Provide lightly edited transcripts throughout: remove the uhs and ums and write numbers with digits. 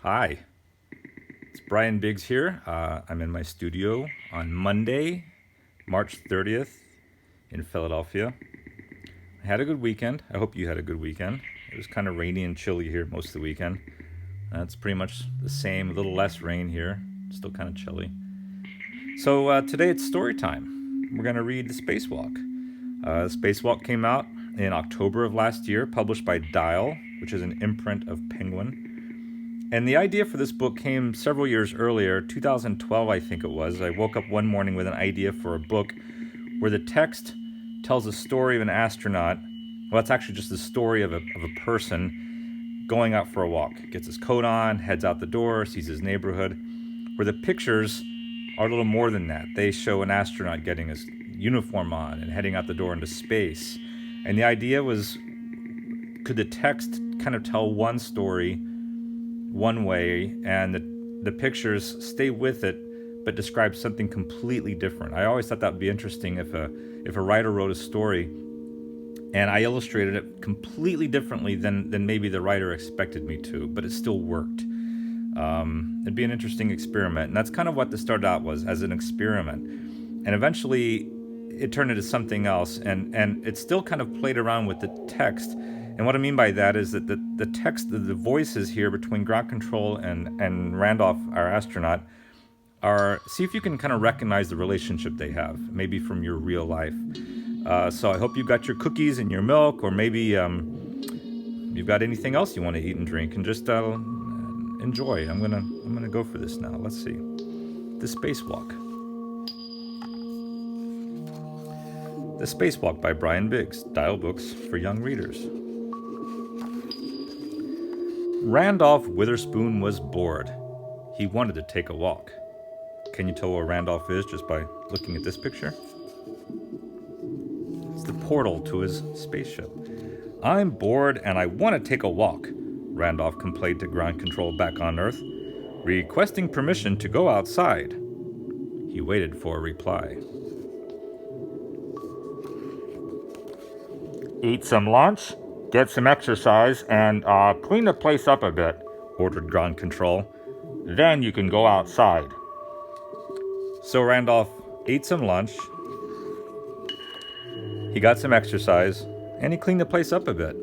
Hi, it's Brian Biggs here. I'm in my studio on Monday, March 30th in Philadelphia. I had a good weekend. I hope you had a good weekend. It was kind of rainy and chilly here most of the weekend. It's pretty much the same, a little less rain here, still kind of chilly. So today it's story time. We're going to read The Spacewalk. The Spacewalk came out in October of last year, published by Dial, which is an imprint of Penguin. And the idea for this book came several years earlier, 2012 I think it was. I woke up one morning with an idea for a book where the text tells a story of an astronaut. Well, it's actually just the story of a person going out for a walk. Gets his coat on, heads out the door, sees his neighborhood. Where the pictures are a little more than that. They show an astronaut getting his uniform on and heading out the door into space. And the idea was, could the text kind of tell one story one way and the pictures stay with it but describe something completely different? I always thought that would be interesting if a writer wrote a story and I illustrated it completely differently than maybe the writer expected me to, but it still worked. It'd be an interesting experiment, and that's kind of what this started out was, as an experiment. And eventually it turned into something else, and it still kind of played around with the text. And what I mean by that is that the text, the voices here between ground control and Randolph, our astronaut, see if you can kind of recognize the relationship they have, maybe from your real life. So I hope you got your cookies and your milk, or maybe you've got anything else you want to eat and drink, and just enjoy. I'm gonna go for this now. Let's see, The Spacewalk. The Spacewalk by Brian Biggs, Dial Books for young readers. Randolph Witherspoon was bored. He wanted to take a walk. Can you tell where Randolph is just by looking at this picture? It's the portal to his spaceship. I'm bored and I want to take a walk, Randolph complained to ground control back on Earth, requesting permission to go outside. He waited for a reply. Eat some lunch, get some exercise, and clean the place up a bit, ordered ground control. Then you can go outside. So Randolph ate some lunch, he got some exercise, and he cleaned the place up a bit.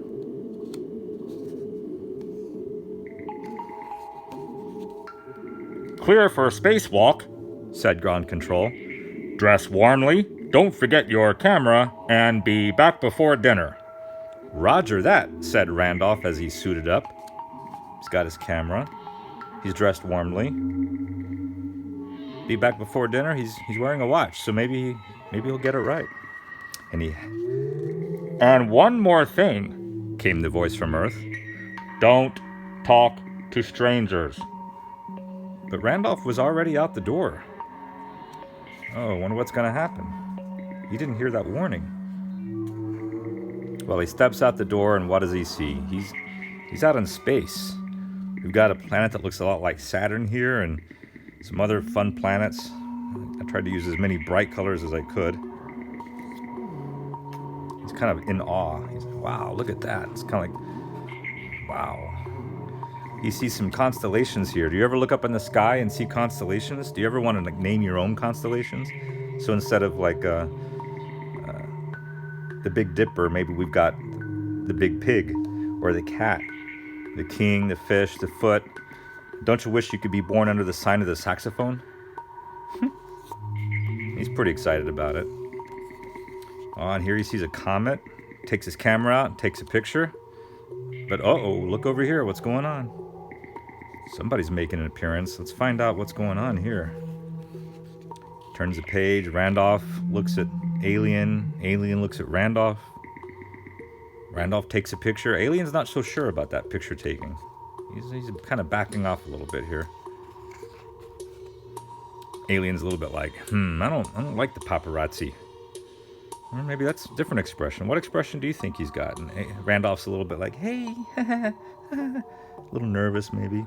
Clear for a spacewalk, said ground control. Dress warmly, don't forget your camera, and be back before dinner. Roger that, said Randolph as he suited up. He's got his camera. He's dressed warmly. Be back before dinner. He's wearing a watch, so maybe he'll get it right. And one more thing, came the voice from Earth. Don't talk to strangers. But Randolph was already out the door. Oh, I wonder what's going to happen. He didn't hear that warning. Well, he steps out the door, and what does he see? He's out in space. We've got a planet that looks a lot like Saturn here, and some other fun planets. I tried to use as many bright colors as I could. He's kind of in awe. He's like, wow, look at that. It's kind of like, wow. He sees some constellations here. Do you ever look up in the sky and see constellations? Do you ever want to name your own constellations? So instead of like the Big Dipper, maybe we've got the Big Pig, or the cat, the king, the fish, the foot. Don't you wish you could be born under the sign of the saxophone? He's pretty excited about it. Oh, and here he sees a comet, takes his camera out and takes a picture. But uh-oh, look over here, what's going on? Somebody's making an appearance. Let's find out what's going on here. Turns the page. Randolph looks at Alien. Alien looks at Randolph. Randolph takes a picture. Alien's not so sure about that picture taking. He's kind of backing off a little bit here. Alien's a little bit like, I don't like the paparazzi. Or maybe that's a different expression. What expression do you think he's got? And Randolph's a little bit like, hey, a little nervous maybe.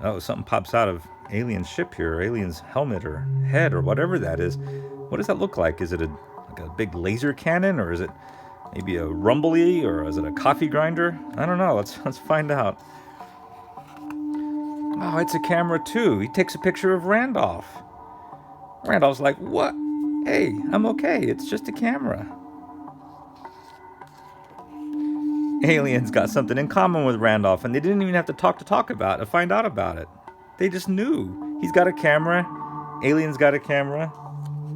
Oh, something pops out of Alien's ship here, or Alien's helmet or head or whatever that is. What does that look like? Is it like a big laser cannon, or is it maybe a rumbly, or is it a coffee grinder? I don't know. Let's find out. Oh, it's a camera too. He takes a picture of Randolph. Randolph's like, what? Hey, I'm okay. It's just a camera. Aliens got something in common with Randolph, and they didn't even have to talk about it to find out about it. They just knew. He's got a camera. Aliens got a camera.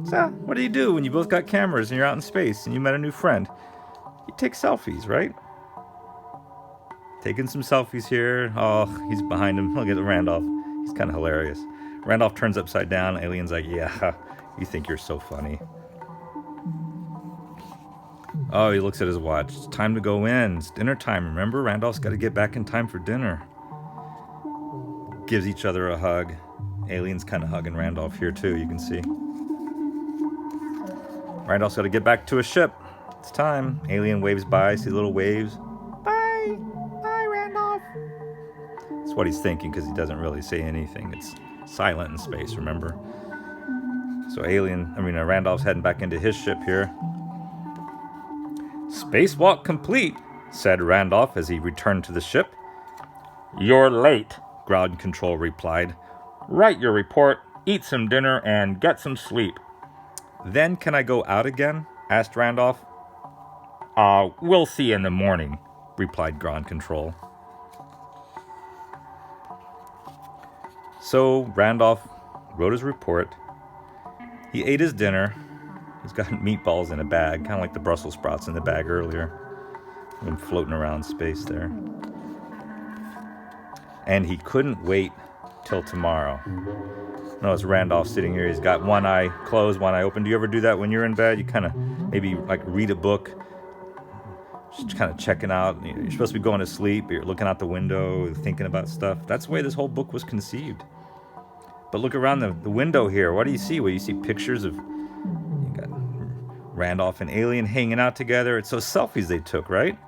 So, what do you do when you both got cameras and you're out in space and you met a new friend? You take selfies, right? Taking some selfies here. Oh, he's behind him. Look at Randolph. He's kind of hilarious. Randolph turns upside down. Alien's like, yeah, you think you're so funny. Oh, he looks at his watch. It's time to go in. It's dinner time, remember? Randolph's got to get back in time for dinner. Gives each other a hug. Alien's kind of hugging Randolph here too, you can see. Randolph's got to get back to his ship. It's time. Alien waves by, see little waves. Bye. Bye, Randolph. That's what he's thinking because he doesn't really say anything. It's silent in space, remember? So Randolph's heading back into his ship here. Spacewalk complete, said Randolph as he returned to the ship. You're late, Ground Control replied. Write your report, eat some dinner, and get some sleep. Then can I go out again? Asked Randolph. We'll see in the morning, replied Ground Control. So Randolph wrote his report. He ate his dinner. He's got meatballs in a bag, kind of like the Brussels sprouts in the bag earlier. Been floating around space there. And he couldn't wait till tomorrow. Notice Randolph sitting here. He's got one eye closed, one eye open. Do you ever do that when you're in bed? You kind of maybe like read a book, just kind of checking out. You're supposed to be going to sleep, but you're looking out the window, thinking about stuff. That's the way this whole book was conceived. But look around the window here. What do you see? Well, you see pictures of you got Randolph and Alien hanging out together. It's those selfies they took, right?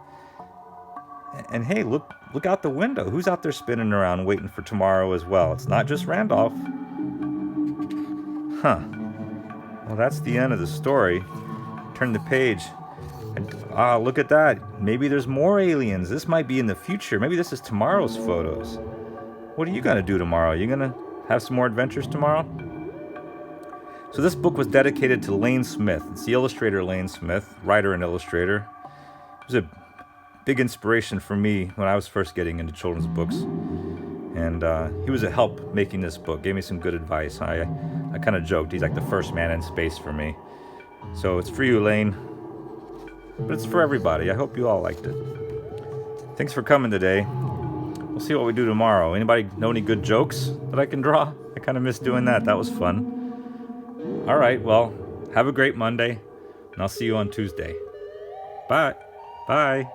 And hey, look out the window. Who's out there spinning around waiting for tomorrow as well? It's not just Randolph. Huh. Well, that's the end of the story. Turn the page. And, look at that. Maybe there's more aliens. This might be in the future. Maybe this is tomorrow's photos. What are you going to do tomorrow? You going to have some more adventures tomorrow? So this book was dedicated to Lane Smith. It's the illustrator Lane Smith, writer and illustrator. He was a big inspiration for me when I was first getting into children's books. And he was a help making this book, gave me some good advice. I kind of joked, he's like the first man in space for me. So it's for you, Lane. But it's for everybody. I hope you all liked it. Thanks for coming today. We'll see what we do tomorrow. Anybody know any good jokes that I can draw? I kind of miss doing that. That was fun. All right, well, have a great Monday, and I'll see you on Tuesday. Bye. Bye.